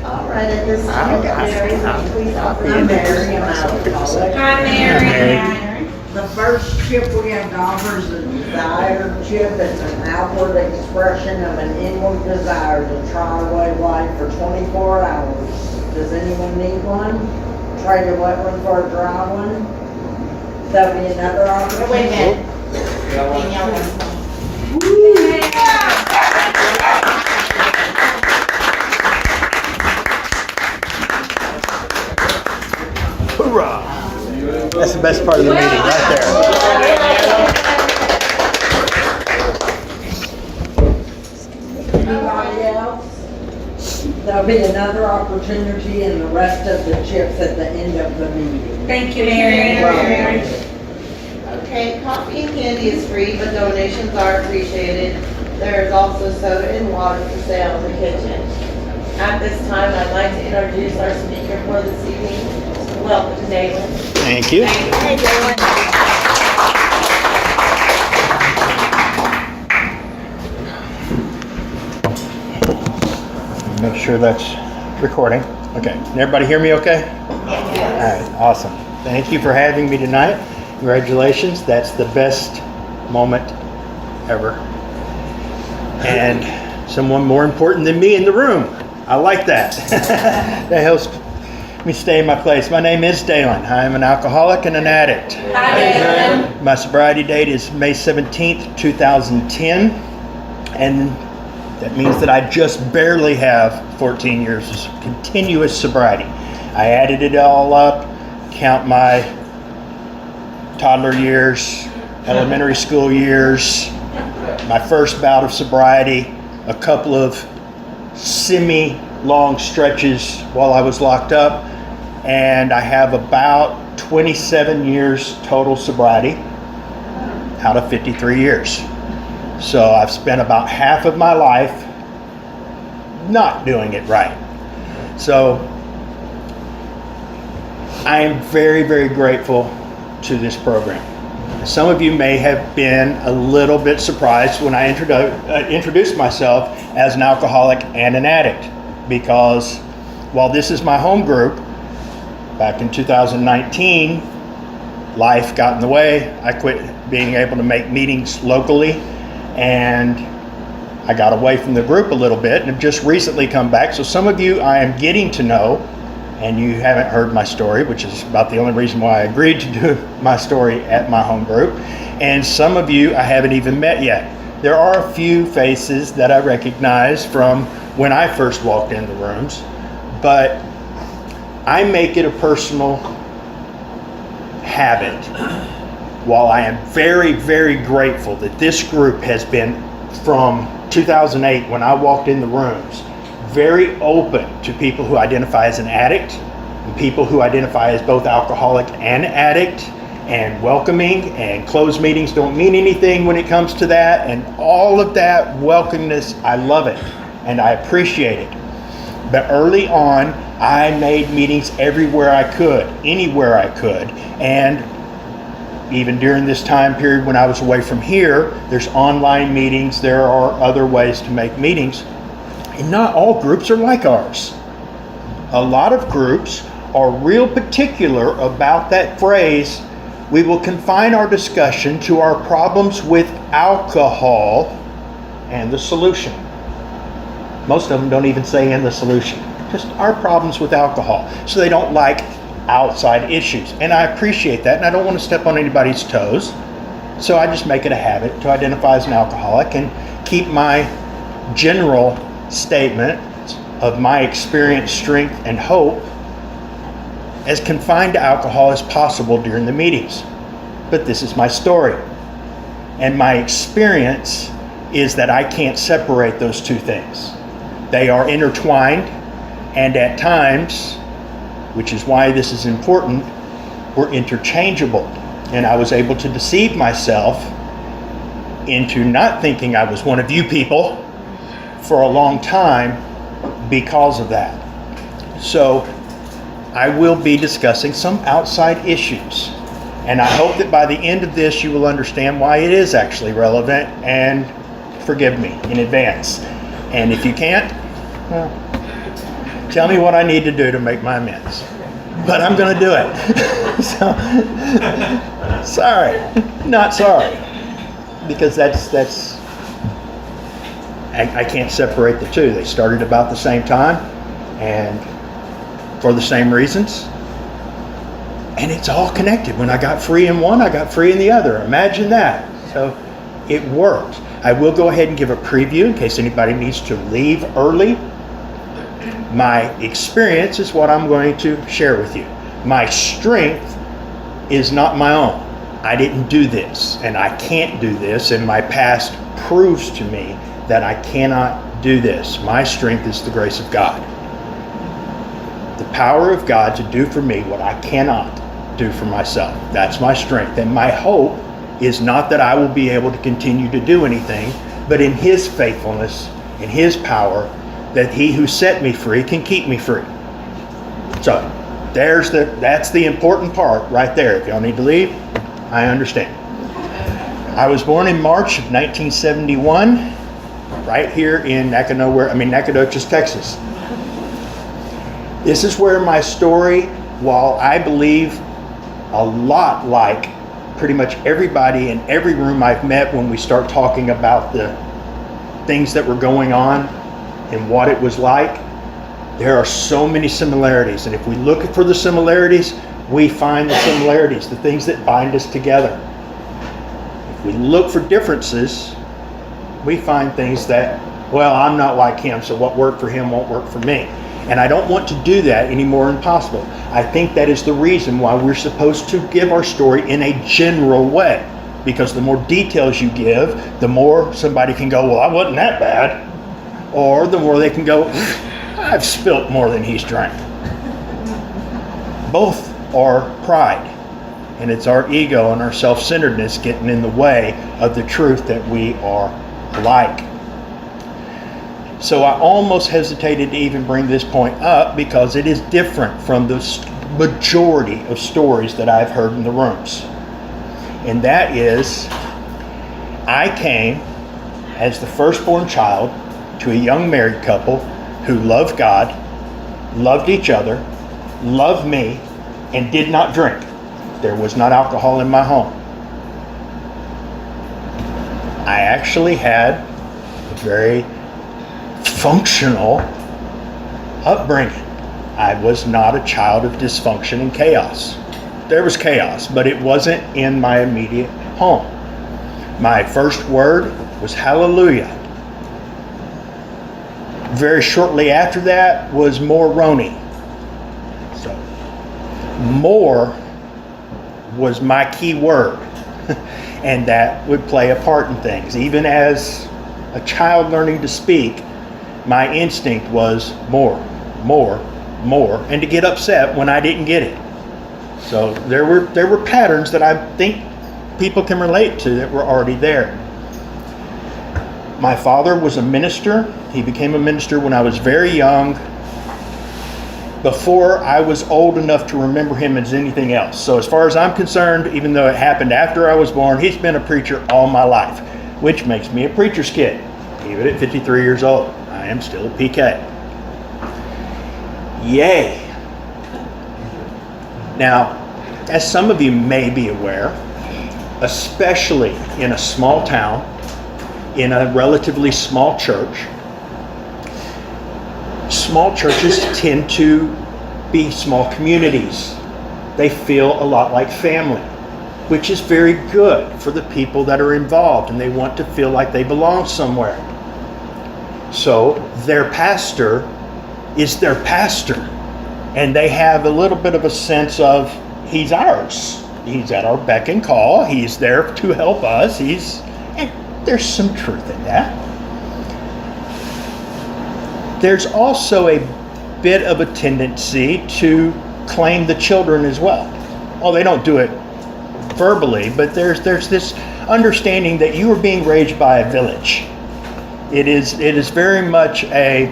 All right, at this time, Mary, please offer I'm Mary an alcoholic. Hi, Mary. The first chip we have to offer is a desire chip. It's an outward expression of an inward desire to try away life for 24 hours. Does anyone need one? Trade a wet one for a dry one. There'll be another opportunity. Wait a minute. Danielle wants one. Hoorah! That's the best part of the meeting, right there. Anybody else? There'll be another opportunity and the rest of the chips at the end of the meeting. Thank you, Mary. Okay, coffee and candy is free, but donations are appreciated. There is also soda and water for sale in the kitchen. At this time, I'd like to introduce our speaker for this evening. Welcome, Dalyn. Thank you. Hey, Dalyn. Make sure that's recording. Okay. Can everybody hear me okay? All right. Awesome. Thank you for having me tonight. Congratulations. That's the best moment ever. And someone more important than me in the room. I like that. That helps me stay in my place. My name is Dalyn. I am an alcoholic and an addict. Hi, Dalyn. My sobriety date is May 17th, 2010. And that means that I just barely have 14 years of continuous sobriety. I added it all up, count my toddler years, elementary school years, my first bout of sobriety, a couple of semi-long stretches while I was locked up, and I have about 27 years total sobriety out of 53 years. So I've spent about half of my life not doing it right. So I am very, very grateful to this program. Some of you may have been a little bit surprised when I introduced myself as an alcoholic and an addict, because while this is my home group, back in 2019, life got in the way. I quit being able to make meetings locally, and I got away from the group a little bit and have just recently come back. So some of you I am getting to know, and you haven't heard my story, which is about the only reason why I agreed to do my story at my home group. And some of you I haven't even met yet. There are a few faces that I recognize from when I first walked in the rooms, but I make it a personal habit. While I am very, very grateful that this group has been, from 2008 when I walked in the rooms, very open to people who identify as an addict and people who identify as both alcoholic and addict, and welcoming, and closed meetings don't mean anything when it comes to that, and all of that welcomeness, I love it and I appreciate it. But early on, I made meetings everywhere I could, anywhere I could, and even during this time period when I was away from here, there's online meetings, there are other ways to make meetings, and not all groups are like ours. A lot of groups are real particular about that phrase, we will confine our discussion to our problems with alcohol and the solution. Most of them don't even say "in the solution," just our problems with alcohol. So they don't like outside issues. And I appreciate that, and I don't want to step on anybody's toes. So I just make it a habit to identify as an alcoholic and keep my general statement of my experience, strength, and hope as confined to alcohol as possible during the meetings. But this is my story. And my experience is that I can't separate those two things. They are intertwined, and at times, which is why this is important, were interchangeable. And I was able to deceive myself into not thinking I was one of you people for a long time because of that. So I will be discussing some outside issues. And I hope that by the end of this, you will understand why it is actually relevant, and forgive me in advance. And if you can't, well, Tell me what I need to do to make my amends. But I'm going to do it. So, sorry. Not sorry. Because I can't separate the two. They started about the same time and for the same reasons. And it's all connected. When I got free in one, I got free in the other. Imagine that. So it works. I will go ahead and give a preview in case anybody needs to leave early. My experience is what I'm going to share with you. My strength is not my own. I didn't do this, and I can't do this, and my past proves to me that I cannot do this. My strength is the grace of God. The power of God to do for me what I cannot do for myself. That's my strength. And my hope is not that I will be able to continue to do anything, but in His faithfulness, in His power, that He who set me free can keep me free. So that's the important part right there. If y'all need to leave, I understand. I was born in March of 1971, right here in Nacogdoches, Texas. This is where my story, while I believe a lot like pretty much everybody in every room I've met when we start talking about the things that were going on and what it was like, there are so many similarities. And if we look for the similarities, we find the similarities, the things that bind us together. If we look for differences, we find things that, well, I'm not like him, so what worked for him won't work for me. And I don't want to do that any more than possible. I think that is the reason why we're supposed to give our story in a general way. Because the more details you give, the more somebody can go, well, I wasn't that bad. Or the more they can go, I've spilt more than he's drank. Both are pride. And it's our ego and our self-centeredness getting in the way of the truth that we are alike. So I almost hesitated to even bring this point up because it is different from the majority of stories that I've heard in the rooms. And that is, I came as the firstborn child to a young married couple who loved God, loved each other, loved me, and did not drink. There was not alcohol in my home. I actually had a very functional upbringing. I was not a child of dysfunction and chaos. There was chaos, but it wasn't in my immediate home. My first word was hallelujah. Very shortly after that was more-roni. So, more was my key word, and that would play a part in things. Even as a child learning to speak, my instinct was more, and to get upset when I didn't get it. So there were patterns that I think people can relate to that were already there. My father was a minister. He became a minister when I was very young, before I was old enough to remember him as anything else. So as far as I'm concerned, even though it happened after I was born, he's been a preacher all my life, which makes me a preacher's kid. Even at 53 years old, I am still a PK. Yay! Now, as some of you may be aware, especially in a small town, in a relatively small church, small churches tend to be small communities. They feel a lot like family, which is very good for the people that are involved, and they want to feel like they belong somewhere. So their pastor is their pastor, and they have a little bit of a sense of, he's ours. He's at our beck and call. He's there to help us. And there's some truth in that. There's also a bit of a tendency to claim the children as well. Well, they don't do it verbally, but there's this understanding that you are being raised by a village. It is very much a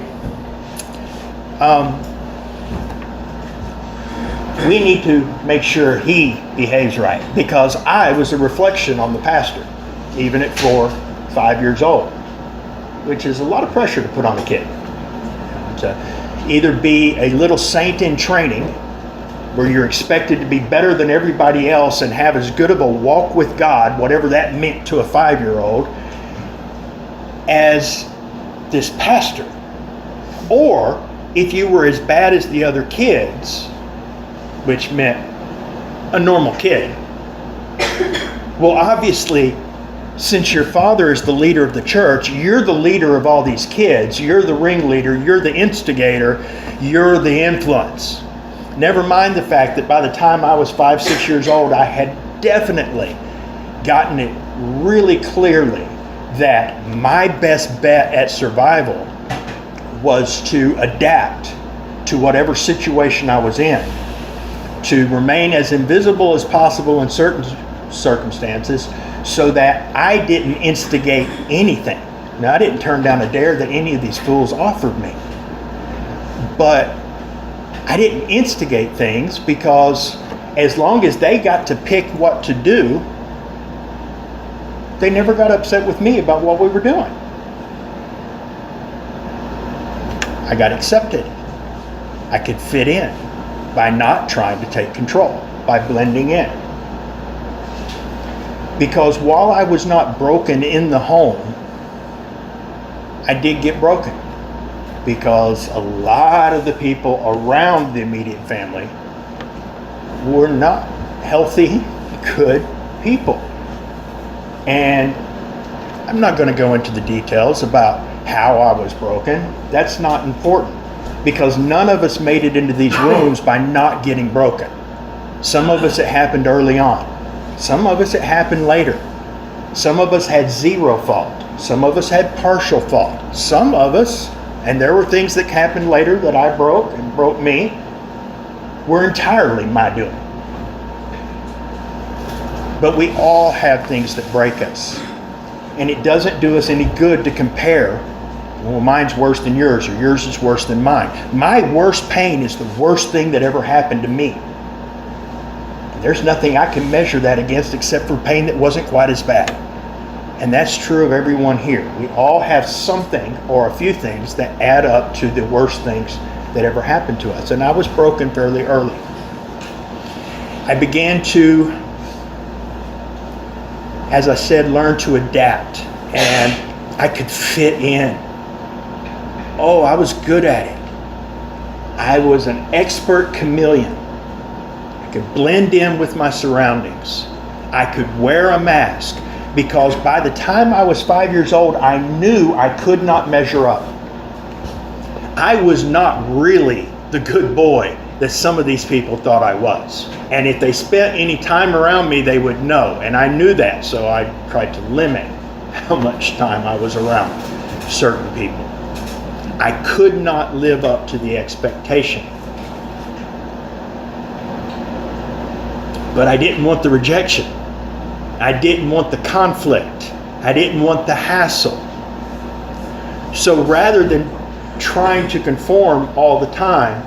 we need to make sure he behaves right, because I was a reflection on the pastor, even at 4, 5 years old, which is a lot of pressure to put on a kid. either be a little saint in training, where you're expected to be better than everybody else and have as good of a walk with God, whatever that meant to a 5-year-old, as this pastor. Or if you were as bad as the other kids, which meant a normal kid. Well, obviously, since your father is the leader of the church, you're the leader of all these kids. You're the ringleader, you're the instigator, you're the influence. Never mind the fact that by the time I was 5, 6 years old, I had definitely gotten it really clearly that my best bet at survival was to adapt to whatever situation I was in, to remain as invisible as possible in certain circumstances so that I didn't instigate anything. Now, I didn't turn down a dare that any of these fools offered me, but I didn't instigate things, because as long as they got to pick what to do, they never got upset with me about what we were doing. I got accepted. I could fit in by not trying to take control, by blending in. Because while I was not broken in the home, I did get broken. Because a lot of the people around the immediate family were not healthy, good people. And I'm not going to go into the details about how I was broken. That's not important, because none of us made it into these rooms by not getting broken. Some of us, it happened early on. Some of us, it happened later. Some of us had zero fault. Some of us had partial fault. Some of us, and there were things that happened later that I broke and broke me, were entirely my doing. But we all have things that break us. And it doesn't do us any good to compare, well, mine's worse than yours, or yours is worse than mine. My worst pain is the worst thing that ever happened to me. There's nothing I can measure that against except for pain that wasn't quite as bad. And that's true of everyone here. We all have something or a few things that add up to the worst things that ever happened to us. And I was broken fairly early. I began to, as I said, learn to adapt, and I could fit in. Oh, I was good at it. I was an expert chameleon. I could blend in with my surroundings. I could wear a mask, because by the time I was 5 years old, I knew I could not measure up. I was not really the good boy that some of these people thought I was. And if they spent any time around me, they would know. And I knew that, so I tried to limit how much time I was around certain people. I could not live up to the expectation. But I didn't want the rejection. I didn't want the conflict. I didn't want the hassle. So rather than trying to conform all the time,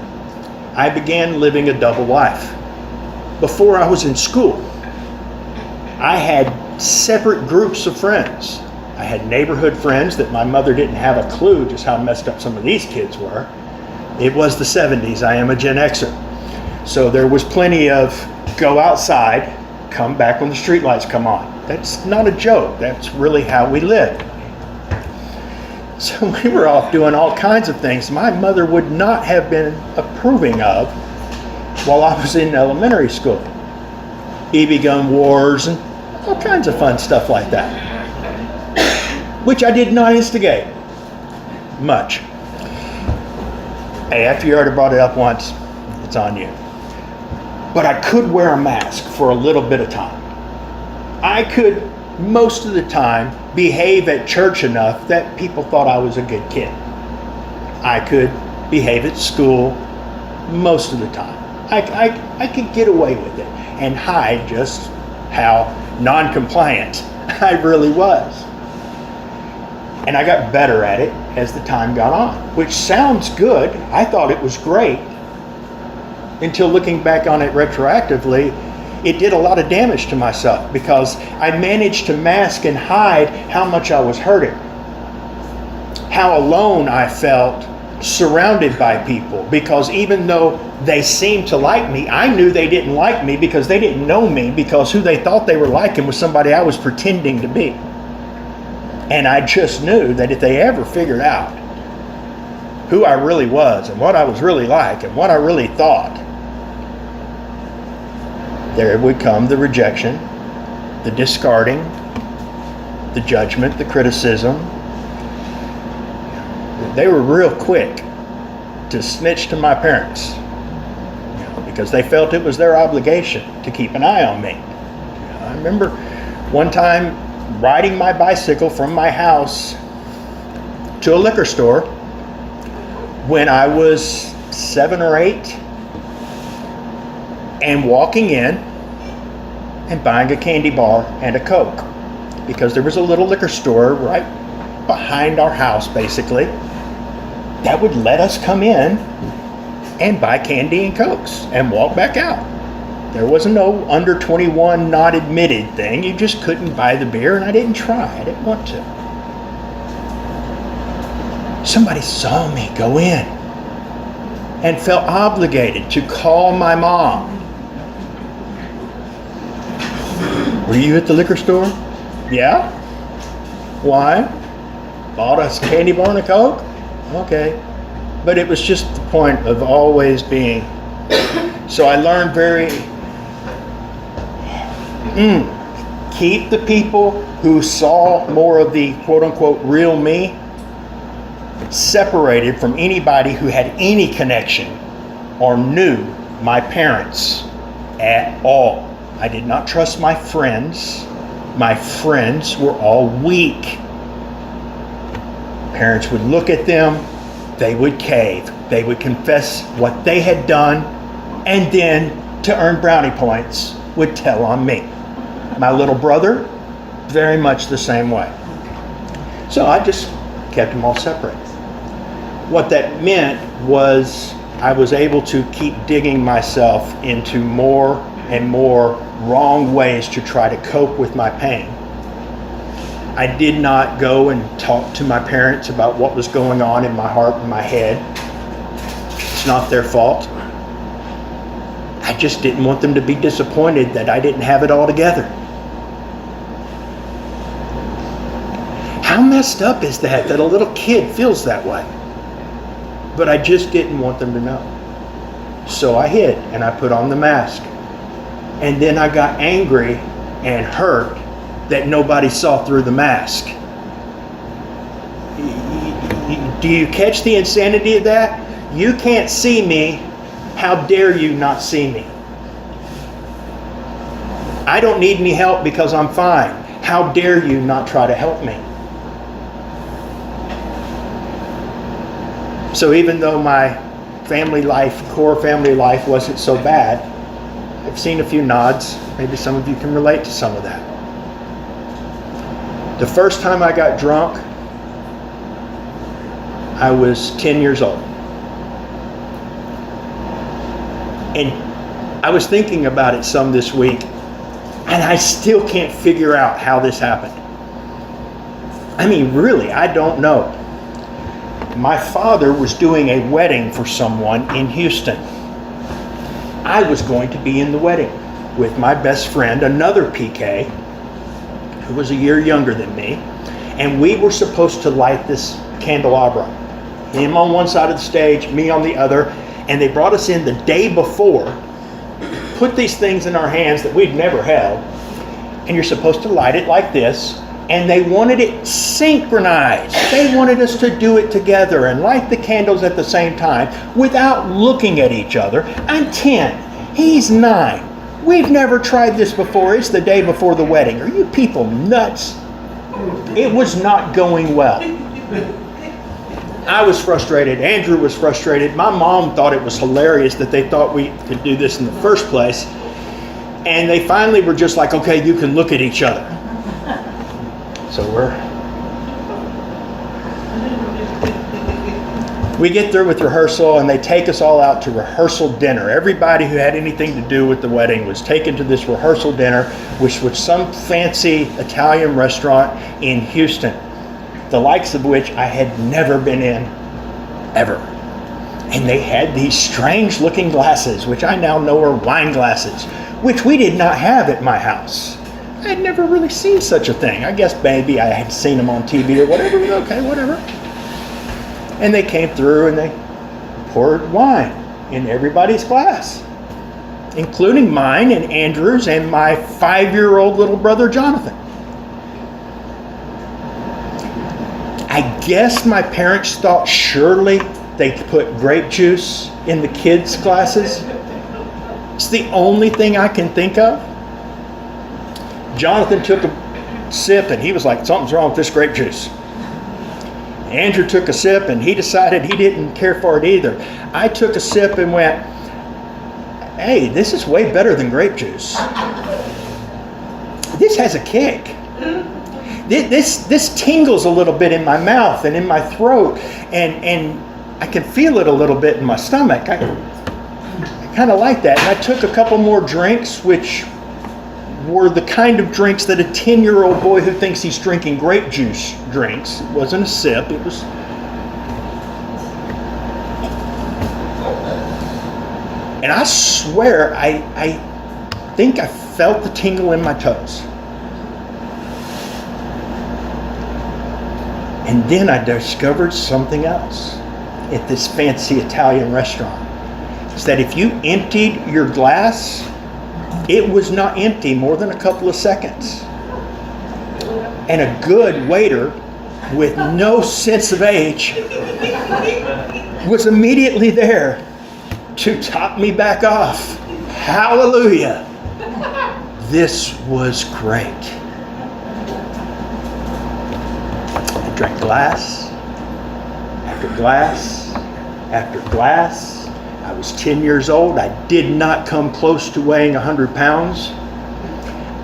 I began living a double life. Before I was in school, I had separate groups of friends. I had neighborhood friends that my mother didn't have a clue just how messed up some of these kids were. It was the 70s. I am a Gen Xer. So there was plenty of go outside, come back when the streetlights come on. That's not a joke. That's really how we lived. So we were off doing all kinds of things my mother would not have been approving of while I was in elementary school. BB gun wars and all kinds of fun stuff like that, which I did not instigate much. Hey, after you already brought it up once, it's on you. But I could wear a mask for a little bit of time. I could, most of the time, behave at church enough that people thought I was a good kid. I could behave at school most of the time. I could get away with it and hide just how non-compliant I really was. And I got better at it as the time got on, which sounds good. I thought it was great. Until looking back on it retroactively, it did a lot of damage to myself, because I managed to mask and hide how much I was hurting, how alone I felt surrounded by people, because even though they seemed to like me, I knew they didn't like me because they didn't know me, because who they thought they were liking was somebody I was pretending to be. And I just knew that if they ever figured out who I really was and what I was really like and what I really thought, there would come the rejection, the discarding, the judgment, the criticism. They were real quick to snitch to my parents, because they felt it was their obligation to keep an eye on me. I remember one time riding my bicycle from my house to a liquor store when I was 7 or 8, and walking in and buying a candy bar and a Coke, because there was a little liquor store right behind our house, basically, that would let us come in and buy candy and Cokes and walk back out. There was no under 21 not admitted thing. You just couldn't buy the beer, and I didn't try. I didn't want to. Somebody saw me go in and felt obligated to call my mom. Were you at the liquor store? Yeah. Why? Bought us candy bar and a Coke? Okay. But it was just the point of always being. So I learned keep the people who saw more of the quote-unquote real me separated from anybody who had any connection or knew my parents at all. I did not trust my friends. My friends were all weak. Parents would look at them, they would cave. They would confess what they had done, and then, to earn brownie points, would tell on me. My little brother, very much the same way. So I just kept them all separate. What that meant was I was able to keep digging myself into more and more wrong ways to try to cope with my pain. I did not go and talk to my parents about what was going on in my heart and my head. It's not their fault. I just didn't want them to be disappointed that I didn't have it all together. How messed up is that a little kid feels that way? But I just didn't want them to know. So I hid and I put on the mask. And then I got angry and hurt that nobody saw through the mask. Do you catch the insanity of that? You can't see me. How dare you not see me? I don't need any help because I'm fine. How dare you not try to help me? So even though my core family life wasn't so bad, I've seen a few nods. Maybe some of you can relate to some of that. The first time I got drunk, I was 10 years old. And I was thinking about it some this week, and I still can't figure out how this happened. I mean, really, I don't know. My father was doing a wedding for someone in Houston. I was going to be in the wedding with my best friend, another PK, who was a year younger than me, and we were supposed to light this candelabra. Him on one side of the stage, me on the other, and they brought us in the day before, put these things in our hands that we'd never held, and you're supposed to light it like this, and they wanted it synchronized. They wanted us to do it together and light the candles at the same time without looking at each other. I'm 10, he's 9. We've never tried this before. It's the day before the wedding. Are you people nuts? It was not going well. I was frustrated. Andrew was frustrated. My mom thought it was hilarious that they thought we could do this in the first place. And they finally were just like, okay, you can look at each other. So we get through with rehearsal, and they take us all out to rehearsal dinner. Everybody who had anything to do with the wedding was taken to this rehearsal dinner, which was some fancy Italian restaurant in Houston, the likes of which I had never been in, ever. And they had these strange looking glasses, which I now know are wine glasses, which we did not have at my house. I had never really seen such a thing. I guess maybe I had seen them on TV or whatever. Okay, whatever. And they came through and they poured wine in everybody's glass, including mine and Andrew's and my 5-year-old little brother Jonathan. I guess my parents thought surely they put grape juice in the kids' glasses. It's the only thing I can think of. Jonathan took a sip and he was like, something's wrong with this grape juice. Andrew took a sip and he decided he didn't care for it either. I took a sip and went, hey, this is way better than grape juice. This has a kick. This tingles a little bit in my mouth and in my throat, and I can feel it a little bit in my stomach. I kind of like that. And I took a couple more drinks, which were the kind of drinks that a 10-year-old boy who thinks he's drinking grape juice drinks. It wasn't a sip, it was... And I swear, I think I felt the tingle in my toes. And then I discovered something else at this fancy Italian restaurant. It's that if you emptied your glass, it was not empty more than a couple of seconds. And a good waiter with no sense of age was immediately there to top me back off. Hallelujah. This was great. I drank glass after glass after glass. I was 10 years old. I did not come close to weighing 100 pounds.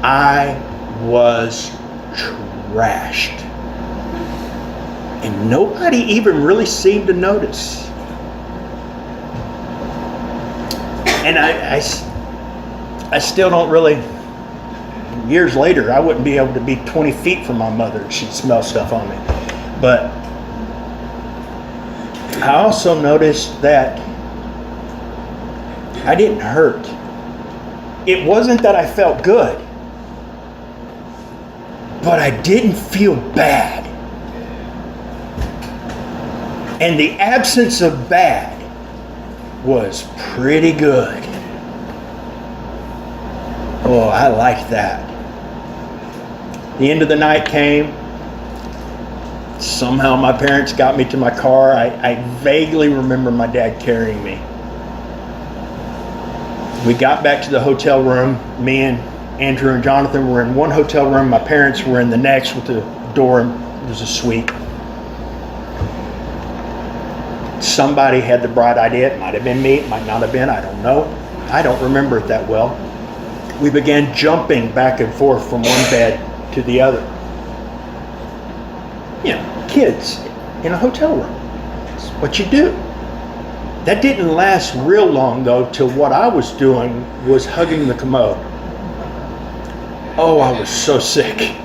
I was trashed. And nobody even really seemed to notice. And I still don't really, years later, I wouldn't be able to be 20 feet from my mother and she'd smell stuff on me. But I also noticed that I didn't hurt. It wasn't that I felt good, but I didn't feel bad. And the absence of bad was pretty good. Oh, I liked that. The end of the night came. Somehow my parents got me to my car. I vaguely remember my dad carrying me. We got back to the hotel room. Me and Andrew and Jonathan were in one hotel room. My parents were in the next with the door. It was a suite. Somebody had the bright idea. It might have been me. It might not have been. I don't know. I don't remember it that well. We began jumping back and forth from one bed to the other. You know, kids in a hotel room. It's what you do. That didn't last real long, though, till what I was doing was hugging the commode. Oh, I was so sick.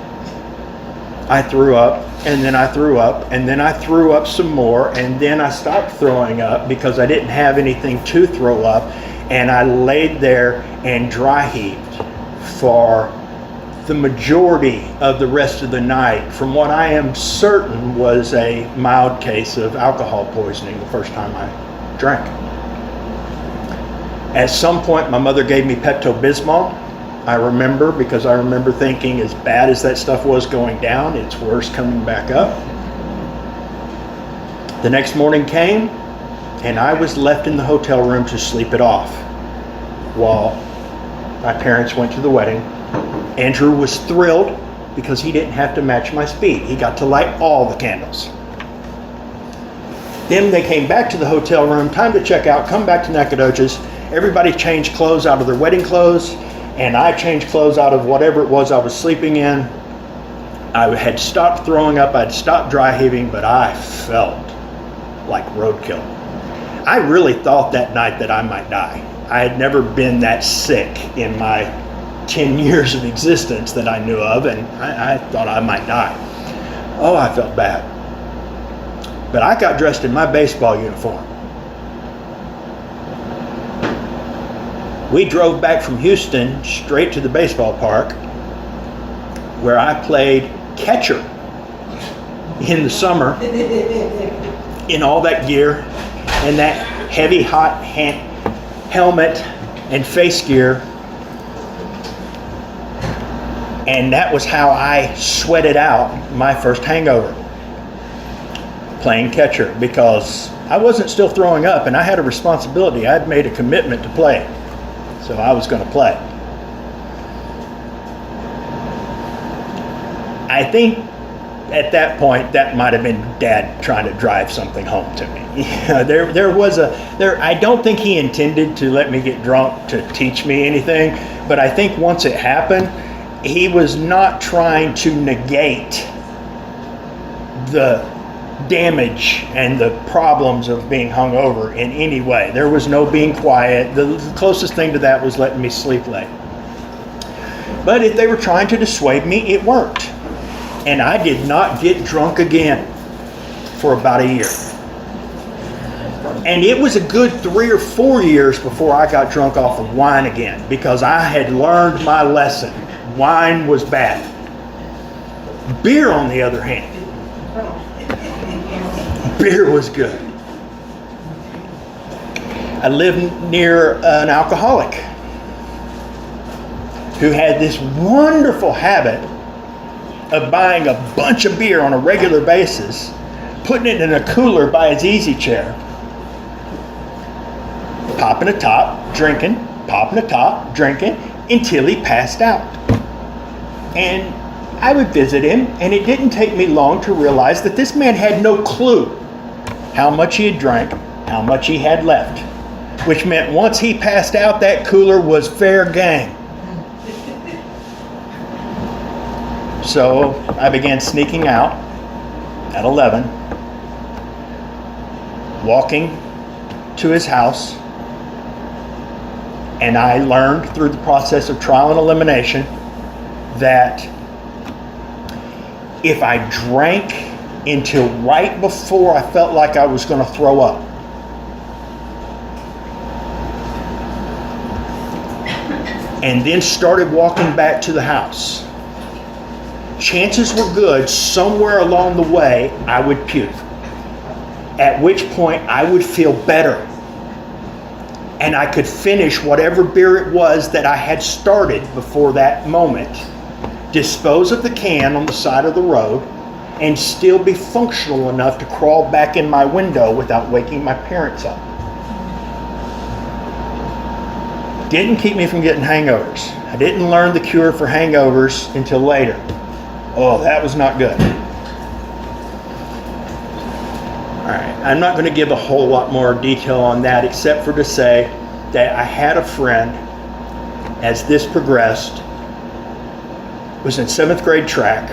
I threw up, and then I threw up, and then I threw up some more, and then I stopped throwing up because I didn't have anything to throw up, and I laid there and dry heaved for the majority of the rest of the night from what I am certain was a mild case of alcohol poisoning the first time I drank. At some point, my mother gave me Pepto-Bismol. I remember, because I remember thinking, as bad as that stuff was going down, it's worse coming back up. The next morning came, and I was left in the hotel room to sleep it off while my parents went to the wedding. Andrew was thrilled because he didn't have to match my speed. He got to light all the candles. Then they came back to the hotel room, time to check out, come back to Nacogdoches. Everybody changed clothes out of their wedding clothes, and I changed clothes out of whatever it was I was sleeping in. I had stopped throwing up, I'd stopped dry heaving, but I felt like roadkill. I really thought that night that I might die. I had never been that sick in my 10 years of existence that I knew of, and I thought I might die. Oh, I felt bad. But I got dressed in my baseball uniform, We drove back from Houston straight to the baseball park where I played catcher in the summer in all that gear and that heavy, hot helmet and face gear. And that was how I sweated out my first hangover, playing catcher, because I wasn't still throwing up and I had a responsibility. I had made a commitment to play, so I was going to play. I think at that point that might have been Dad trying to drive something home to me. I don't think he intended to let me get drunk to teach me anything, but I think once it happened, he was not trying to negate the damage and the problems of being hungover in any way. There was no being quiet. The closest thing to that was letting me sleep late. But if they were trying to dissuade me, it worked. And I did not get drunk again for about a year. And it was a good 3 or 4 years before I got drunk off of wine again, because I had learned my lesson. Wine was bad. Beer, on the other hand, beer was good. I lived near an alcoholic who had this wonderful habit of buying a bunch of beer on a regular basis, putting it in a cooler by his easy chair, popping a top, drinking, popping a top, drinking, until he passed out. And I would visit him, and it didn't take me long to realize that this man had no clue how much he had drank, how much he had left, which meant once he passed out, that cooler was fair game. So I began sneaking out at 11, walking to his house, and I learned through the process of trial and elimination that if I drank until right before I felt like I was going to throw up, and then started walking back to the house, chances were good somewhere along the way I would puke, at which point I would feel better and I could finish whatever beer it was that I had started before that moment, dispose of the can on the side of the road, and still be functional enough to crawl back in my window without waking my parents up. Didn't keep me from getting hangovers. I didn't learn the cure for hangovers until later. Oh, that was not good. All right, I'm not going to give a whole lot more detail on that, except for to say that I had a friend, as this progressed, was in 7th grade track,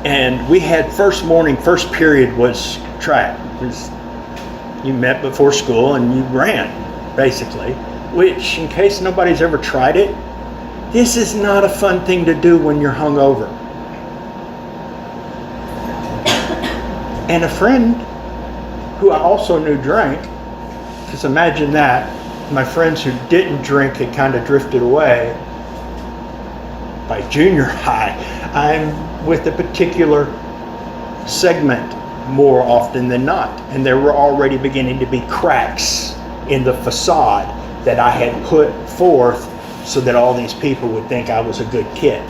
and we had first period was track. You met before school and you ran, basically, which, in case nobody's ever tried it, this is not a fun thing to do when you're hungover. And a friend who I also knew drank, because imagine that, my friends who didn't drink had kind of drifted away. By junior high, I'm with a particular segment more often than not. And there were already beginning to be cracks in the facade that I had put forth so that all these people would think I was a good kid.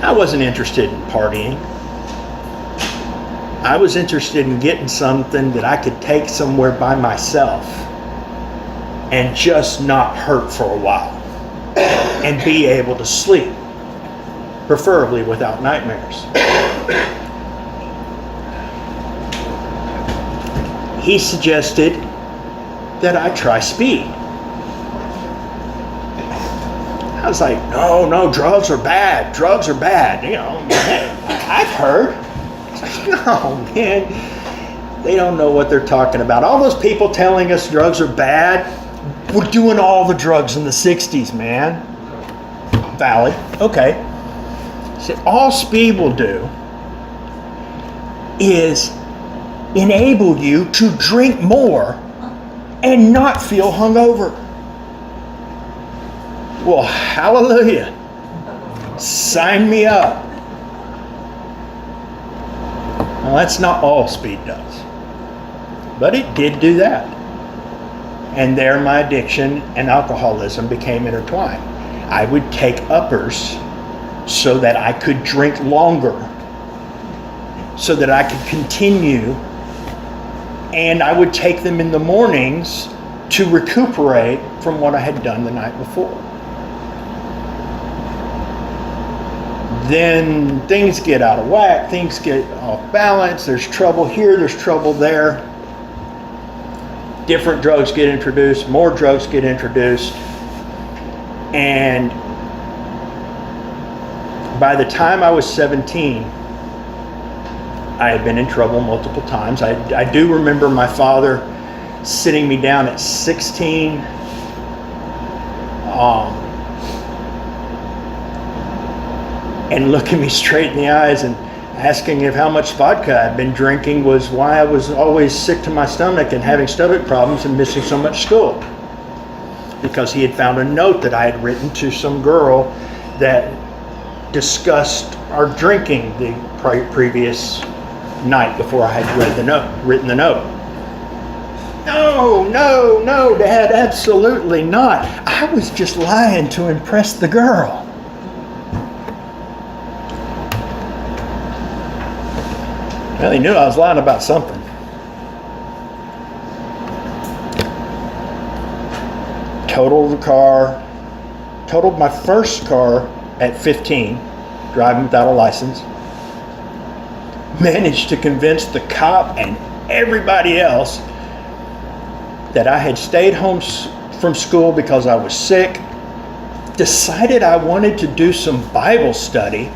I wasn't interested in partying. I was interested in getting something that I could take somewhere by myself and just not hurt for a while and be able to sleep, preferably without nightmares. He suggested that I try speed. I was like, no, drugs are bad. Drugs are bad. You know, I've heard. No, man, they don't know what they're talking about. All those people telling us drugs are bad were doing all the drugs in the 60s, man. Valid. Okay. So all speed will do is enable you to drink more and not feel hungover. Well, hallelujah. Sign me up. Well, that's not all speed does, but it did do that. And there my addiction and alcoholism became intertwined. I would take uppers so that I could drink longer, so that I could continue, and I would take them in the mornings to recuperate from what I had done the night before. Then things get out of whack, things get off balance, there's trouble here, there's trouble there. Different drugs get introduced, more drugs get introduced, and by the time I was 17, I had been in trouble multiple times. I do remember my father sitting me down at 16, and looking me straight in the eyes and asking if how much vodka I'd been drinking was why I was always sick to my stomach and having stomach problems and missing so much school. Because he had found a note that I had written to some girl that discussed our drinking the previous night before I had written the note. No, Dad, absolutely not. I was just lying to impress the girl. Well, he knew I was lying about something. Totaled my first car at 15, driving without a license. Managed to convince the cop and everybody else that I had stayed home from school because I was sick. Decided I wanted to do some Bible study.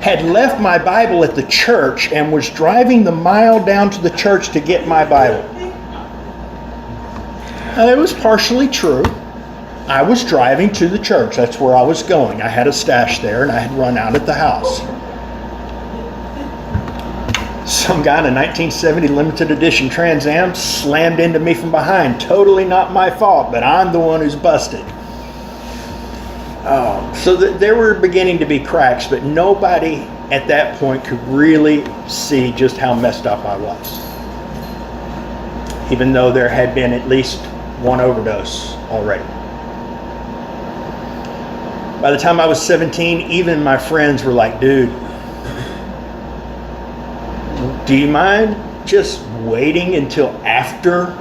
Had left my Bible at the church and was driving the mile down to the church to get my Bible. Now, it was partially true. I was driving to the church. That's where I was going. I had a stash there and I had run out at the house. Some guy in a 1970 limited edition Trans Am slammed into me from behind. Totally not my fault, but I'm the one who's busted. So there were beginning to be cracks, but nobody at that point could really see just how messed up I was. Even though there had been at least one overdose already. By the time I was 17, even my friends were like, dude, do you mind just waiting until after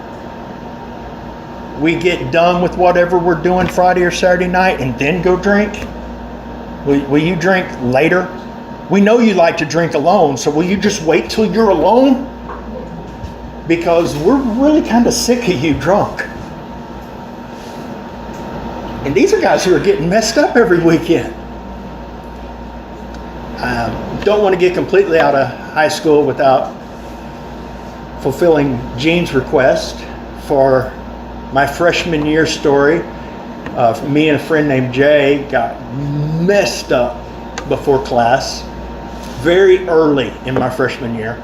we get done with whatever we're doing Friday or Saturday night and then go drink? Will you drink later? We know you like to drink alone, so will you just wait till you're alone? Because we're really kind of sick of you drunk. And these are guys who are getting messed up every weekend. Don't want to get completely out of high school without fulfilling Gene's request for my freshman year story. Me and a friend named Jay got messed up before class very early in my freshman year.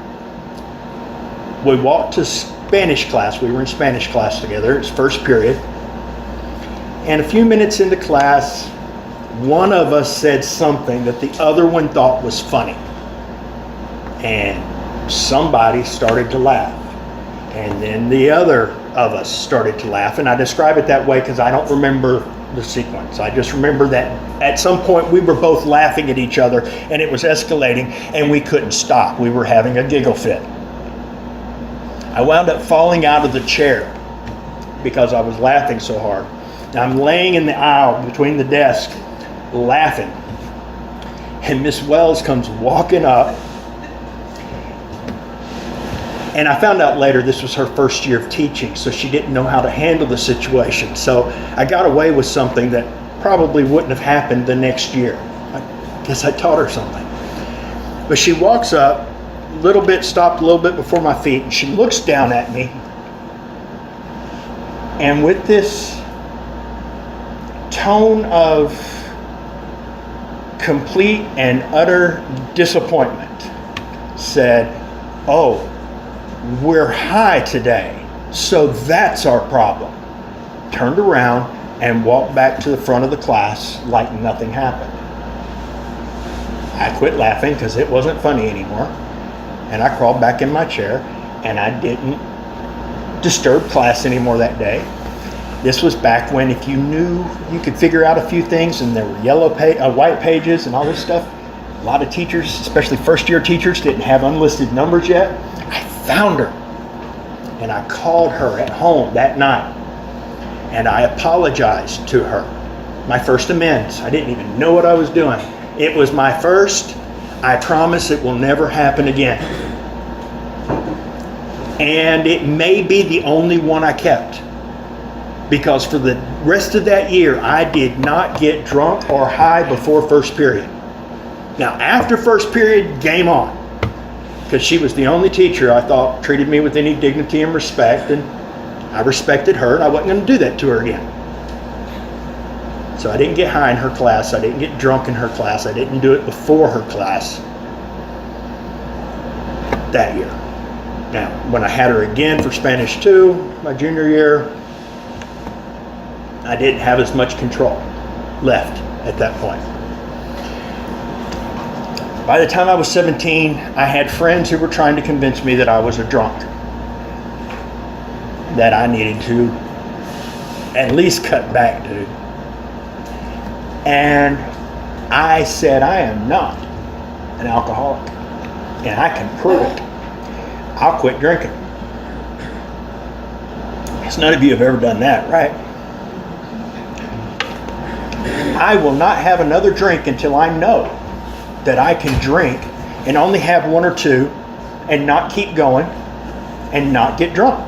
We walked to Spanish class. We were in Spanish class together. It's first period. And a few minutes into class, one of us said something that the other one thought was funny. And somebody started to laugh. And then the other of us started to laugh. And I describe it that way because I don't remember the sequence. I just remember that at some point we were both laughing at each other and it was escalating and we couldn't stop. We were having a giggle fit. I wound up falling out of the chair because I was laughing so hard. I'm laying in the aisle between the desk laughing. And Miss Wells comes walking up. And I found out later this was her first year of teaching, so she didn't know how to handle the situation. So I got away with something that probably wouldn't have happened the next year. I guess I taught her something. But she walks up, stopped a little bit before my feet, and she looks down at me. And with this tone of complete and utter disappointment, said, "Oh, we're high today." So that's our problem. Turned around and walked back to the front of the class like nothing happened. I quit laughing because it wasn't funny anymore. And I crawled back in my chair and I didn't disturb class anymore that day. This was back when if you knew you could figure out a few things and there were white pages and all this stuff, a lot of teachers, especially first year teachers, didn't have unlisted numbers yet. I found her and I called her at home that night and I apologized to her. My first amends. I didn't even know what I was doing. It was my first. I promise it will never happen again. And it may be the only one I kept. Because for the rest of that year, I did not get drunk or high before first period. Now, after first period, game on. Because she was the only teacher I thought treated me with any dignity and respect, and I respected her, and I wasn't going to do that to her again. So I didn't get high in her class. I didn't get drunk in her class. I didn't do it before her class that year. Now, when I had her again for Spanish 2, my junior year, I didn't have as much control left at that point. By the time I was 17, I had friends who were trying to convince me that I was a drunk, that I needed to at least cut back, dude. And I said, I am not an alcoholic, and I can prove it. I'll quit drinking. Because none of you have ever done that, right? I will not have another drink until I know that I can drink and only have one or two and not keep going and not get drunk.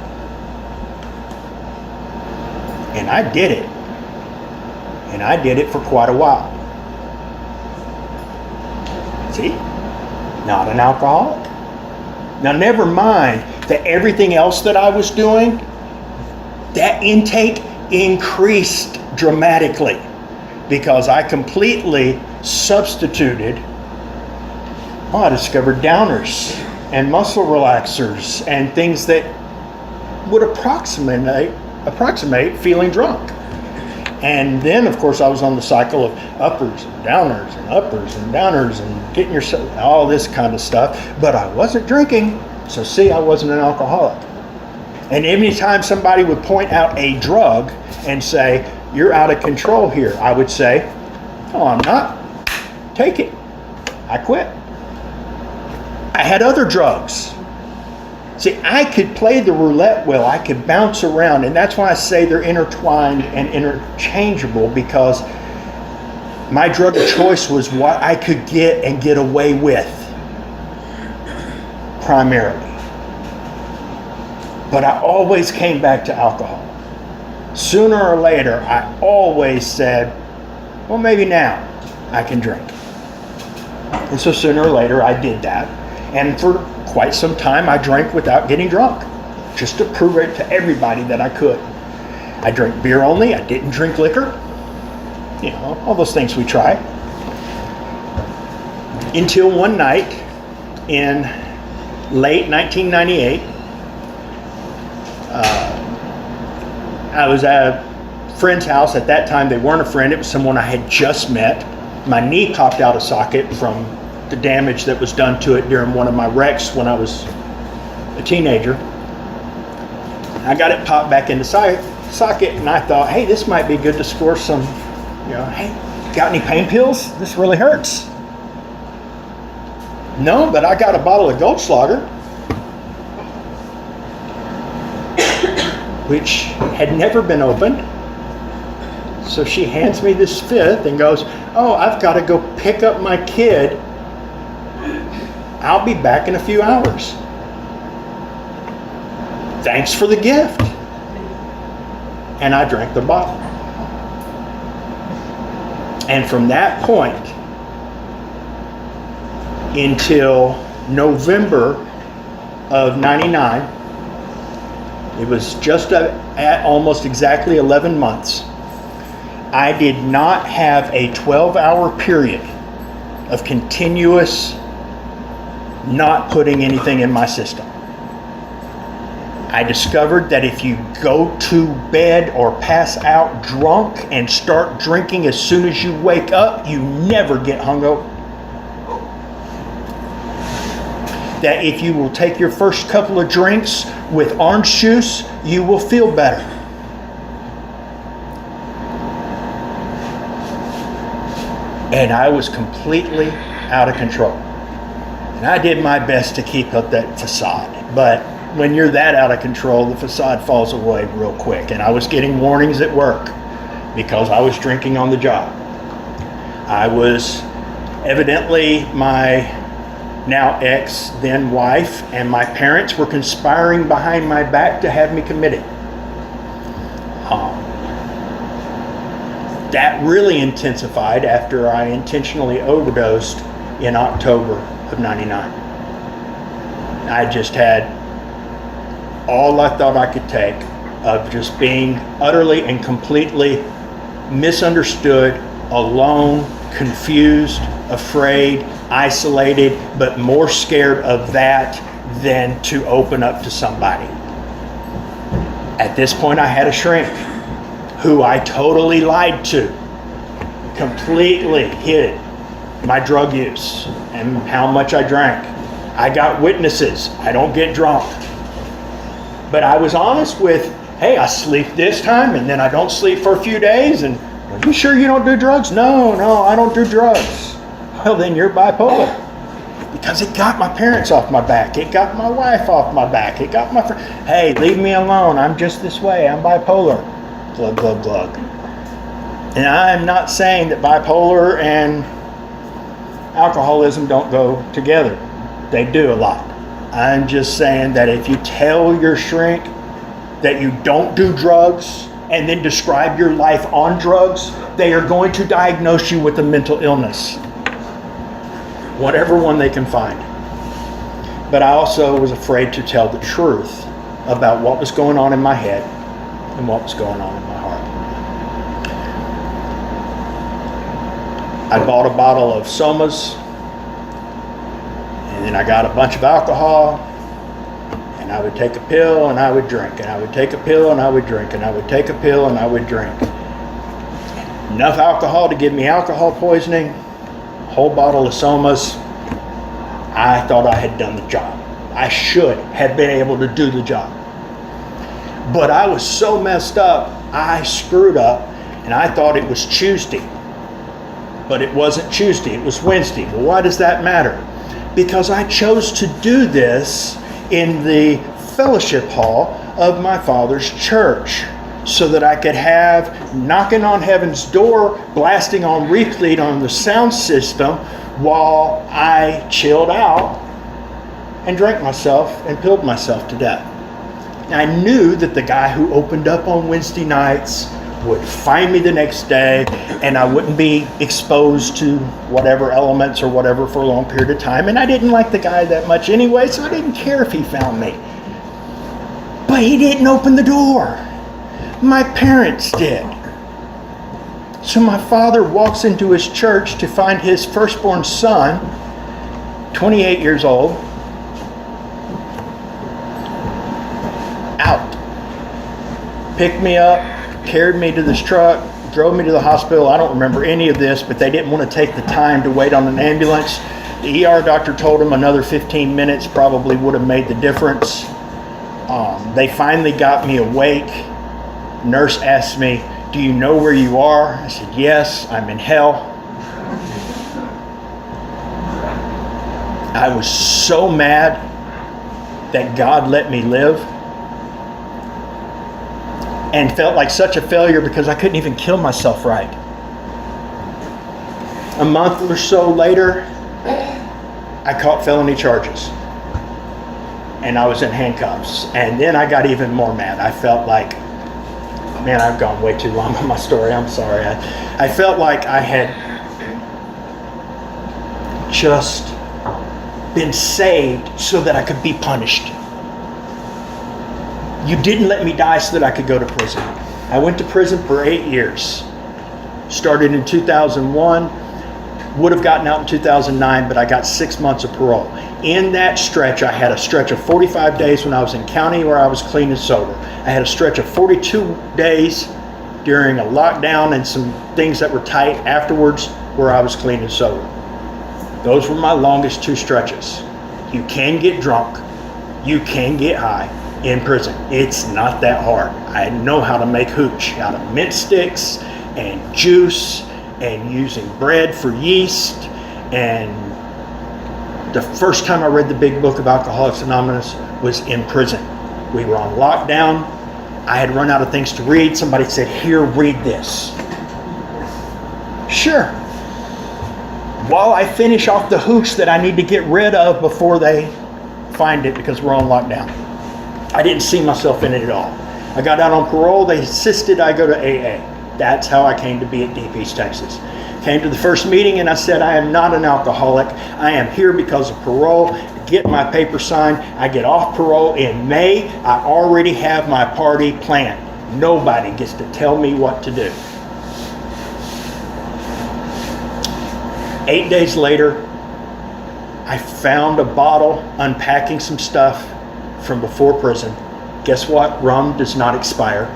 And I did it. And I did it for quite a while. See? Not an alcoholic. Now, never mind that everything else that I was doing, that intake increased dramatically because I completely substituted. I discovered downers and muscle relaxers and things that would approximate feeling drunk. And then, of course, I was on the cycle of uppers and downers and uppers and downers and getting yourself, all this kind of stuff. But I wasn't drinking, so see, I wasn't an alcoholic. And anytime somebody would point out a drug and say, you're out of control here, I would say, oh, I'm not. Take it. I quit. I had other drugs. See, I could play the roulette wheel. I could bounce around. And that's why I say they're intertwined and interchangeable, because my drug of choice was what I could get and get away with, primarily. But I always came back to alcohol. Sooner or later, I always said, well, maybe now I can drink. And so sooner or later, I did that. And for quite some time, I drank without getting drunk, just to prove it to everybody that I could. I drank beer only. I didn't drink liquor. You know, all those things we try. Until one night in late 1998, I was at a friend's house. At that time, they weren't a friend. It was someone I had just met. My knee popped out of socket from the damage that was done to it during one of my wrecks when I was a teenager. I got it popped back into socket, and I thought, hey, this might be good to score some, hey, got any pain pills? This really hurts. No, but I got a bottle of Goldschlager, which had never been opened. So she hands me this fifth and goes, oh, I've got to go pick up my kid. I'll be back in a few hours. Thanks for the gift. And I drank the bottle. And from that point until November of 99, it was just at almost exactly 11 months, I did not have a 12-hour period of continuous not putting anything in my system. I discovered that if you go to bed or pass out drunk and start drinking as soon as you wake up, you never get hungover. That if you will take your first couple of drinks with orange juice, you will feel better. And I was completely out of control. And I did my best to keep up that facade. But when you're that out of control, the facade falls away real quick. And I was getting warnings at work because I was drinking on the job. I was evidently, my now ex, then wife, and my parents were conspiring behind my back to have me committed. That really intensified after I intentionally overdosed in October of '99. I just had all I thought I could take of just being utterly and completely misunderstood, alone, confused, afraid, isolated, but more scared of that than to open up to somebody. At this point, I had a shrink who I totally lied to, completely hid my drug use and how much I drank. I got witnesses. I don't get drunk. But I was honest with, hey, I sleep this time and then I don't sleep for a few days. And are you sure you don't do drugs? No, I don't do drugs. Well, then you're bipolar. Because it got my parents off my back. It got my wife off my back. It got my friend. Hey, leave me alone. I'm just this way. I'm bipolar. Glug, glug, glug. And I'm not saying that bipolar and alcoholism don't go together. They do a lot. I'm just saying that if you tell your shrink that you don't do drugs and then describe your life on drugs, they are going to diagnose you with a mental illness. Whatever one they can find. But I also was afraid to tell the truth about what was going on in my head and what was going on in my heart. I bought a bottle of Somas, and then I got a bunch of alcohol, and I would take a pill and I would drink, and I would take a pill and I would drink, and I would take a pill and I would drink. Enough alcohol to give me alcohol poisoning, a whole bottle of Somas. I thought I had done the job. I should have been able to do the job. But I was so messed up, I screwed up, and I thought it was Tuesday. But it wasn't Tuesday, it was Wednesday. Well, why does that matter? Because I chose to do this in the fellowship hall of my father's church so that I could have Knocking on Heaven's Door blasting on repeat on the sound system while I chilled out and drank myself and pilled myself to death. I knew that the guy who opened up on Wednesday nights would find me the next day and I wouldn't be exposed to whatever elements or whatever for a long period of time. And I didn't like the guy that much anyway, so I didn't care if he found me. But he didn't open the door. My parents did. So my father walks into his church to find his firstborn son, 28 years old, out. Picked me up, carried me to this truck, drove me to the hospital. I don't remember any of this, but they didn't want to take the time to wait on an ambulance. The ER doctor told him another 15 minutes probably would have made the difference. They finally got me awake. Nurse asked me, "Do you know where you are?" I said, "Yes, I'm in hell." I was so mad that God let me live, and felt like such a failure because I couldn't even kill myself right. A month or so later, I caught felony charges. And I was in handcuffs. And then I got even more mad. I felt like, man, I've gone way too long on my story. I'm sorry. I felt like I had just been saved so that I could be punished. You didn't let me die so that I could go to prison. I went to prison for 8 years. Started in 2001. Would have gotten out in 2009, but I got 6 months of parole. In that stretch, I had a stretch of 45 days when I was in county where I was clean and sober. I had a stretch of 42 days during a lockdown and some things that were tight afterwards where I was clean and sober. Those were my longest 2 stretches. You can get drunk. You can get high in prison. It's not that hard. I know how to make hooch out of mint sticks and juice and using bread for yeast. And the first time I read the big book of Alcoholics Anonymous was in prison. We were on lockdown. I had run out of things to read. Somebody said, "Here, read this." Sure. While I finish off the hooch that I need to get rid of before they find it because we're on lockdown. I didn't see myself in it at all. I got out on parole. They insisted I go to AA. That's how I came to be at Deep East, Texas. Came to the first meeting and I said, I am not an alcoholic. I am here because of parole. Get my paper signed. I get off parole in May. I already have my party planned. Nobody gets to tell me what to do. 8 days later, I found a bottle unpacking some stuff from before prison. Guess what? Rum does not expire.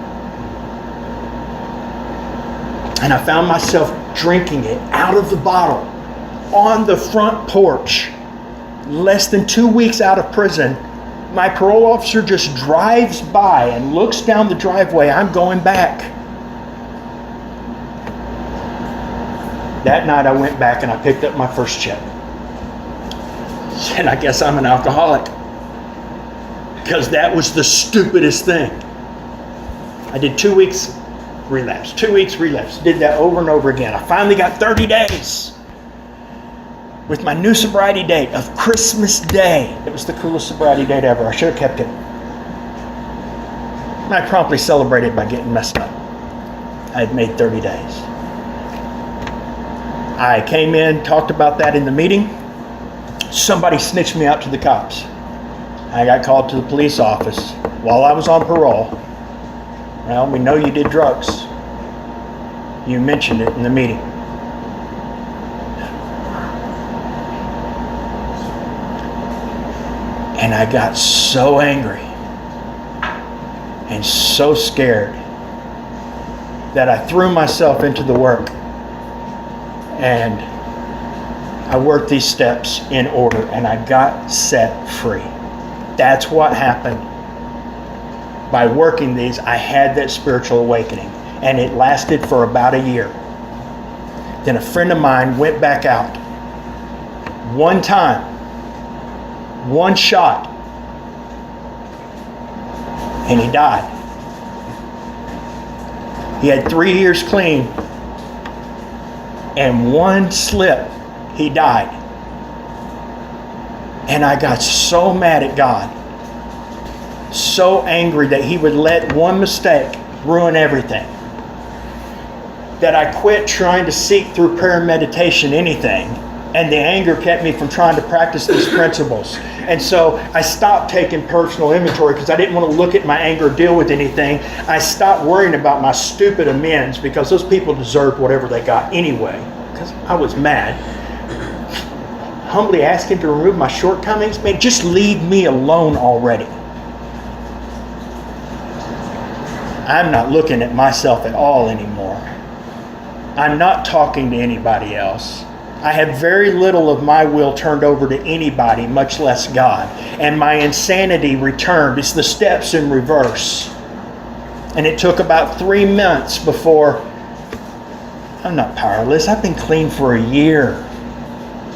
And I found myself drinking it out of the bottle on the front porch. Less than 2 weeks out of prison, my parole officer just drives by and looks down the driveway. I'm going back. That night I went back and I picked up my first check. And I guess I'm an alcoholic. Because that was the stupidest thing. I did 2 weeks relapse, 2 weeks relapse. Did that over and over again. I finally got 30 days with my new sobriety date of Christmas Day. It was the coolest sobriety date ever. I should have kept it. And I promptly celebrated by getting messed up. I had made 30 days. I came in, talked about that in the meeting. Somebody snitched me out to the cops. I got called to the police office while I was on parole. Well, we know you did drugs. You mentioned it in the meeting. And I got so angry and so scared that I threw myself into the work. And I worked these steps in order and I got set free. That's what happened. By working these, I had that spiritual awakening, and it lasted for about a year. Then a friend of mine went back out. One time, one shot, and he died. He had 3 years clean, and one slip, he died. And I got so mad at God. So angry that he would let one mistake ruin everything, that I quit trying to seek through prayer and meditation anything, and the anger kept me from trying to practice these principles. And so I stopped taking personal inventory because I didn't want to look at my anger or deal with anything. I stopped worrying about my stupid amends because those people deserved whatever they got anyway, because I was mad. Humbly asked him to remove my shortcomings. Man, just leave me alone already. I'm not looking at myself at all anymore. I'm not talking to anybody else. I have very little of my will turned over to anybody, much less God. And my insanity returned. It's the steps in reverse. And it took about 3 months before, I'm not powerless. I've been clean for a year.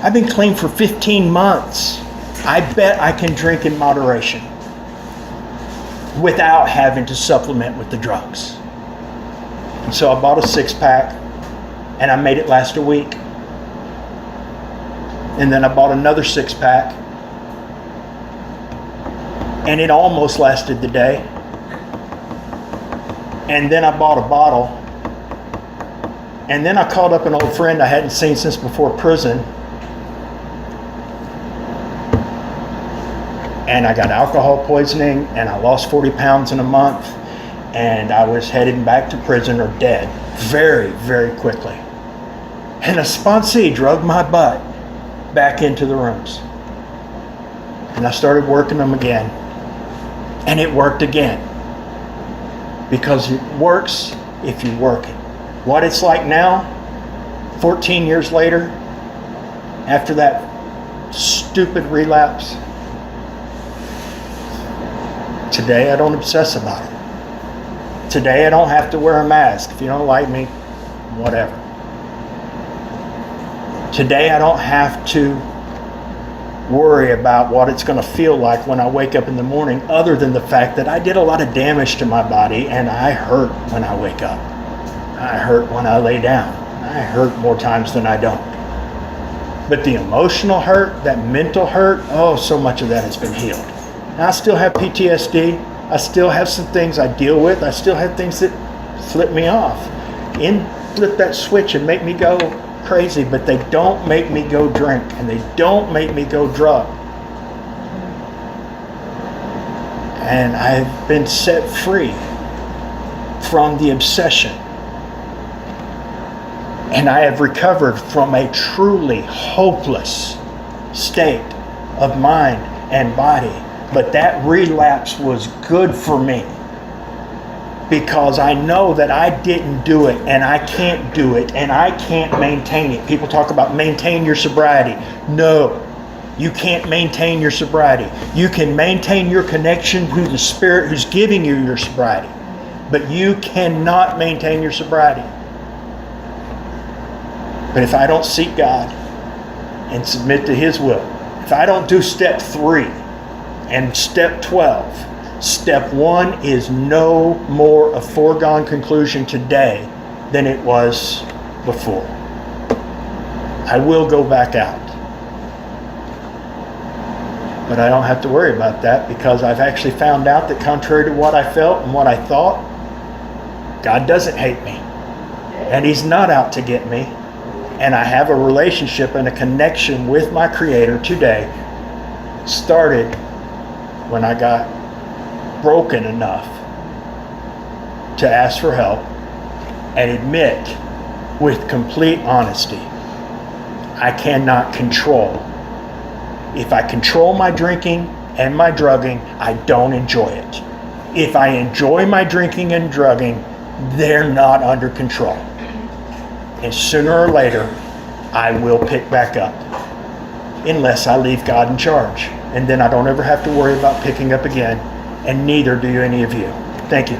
I've been clean for 15 months. I bet I can drink in moderation without having to supplement with the drugs. And so I bought a 6-pack and I made it last a week. And then I bought another 6-pack and it almost lasted the day. And then I bought a bottle. And then I called up an old friend I hadn't seen since before prison. And I got alcohol poisoning and I lost 40 pounds in a month. And I was heading back to prison or dead very, very quickly. And a sponsee drug my butt back into the rooms. And I started working them again. And it worked again. Because it works if you work it. What it's like now, 14 years later, after that stupid relapse, today I don't obsess about it. Today I don't have to wear a mask. If you don't like me, whatever. Today I don't have to worry about what it's going to feel like when I wake up in the morning, other than the fact that I did a lot of damage to my body and I hurt when I wake up. I hurt when I lay down. I hurt more times than I don't. But the emotional hurt, that mental hurt, oh, so much of that has been healed. Now, I still have PTSD. I still have some things I deal with. I still have things that flip me off. Flip that switch and make me go crazy, but they don't make me go drink and they don't make me go drug. And I've been set free from the obsession. And I have recovered from a truly hopeless state of mind and body. But that relapse was good for me, because I know that I didn't do it and I can't do it and I can't maintain it. People talk about maintain your sobriety. No, you can't maintain your sobriety. You can maintain your connection to the Spirit who's giving you your sobriety, but you cannot maintain your sobriety. But if I don't seek God and submit to His will, if I don't do step 3 and step 12, step 1 is no more a foregone conclusion today than it was before. I will go back out. But I don't have to worry about that, because I've actually found out that contrary to what I felt and what I thought, God doesn't hate me. And He's not out to get me. And I have a relationship and a connection with my Creator today. Started when I got broken enough to ask for help and admit with complete honesty, I cannot control. If I control my drinking and my drugging, I don't enjoy it. If I enjoy my drinking and drugging, they're not under control. And sooner or later, I will pick back up, unless I leave God in charge. And then I don't ever have to worry about picking up again, and neither do any of you. Thank you.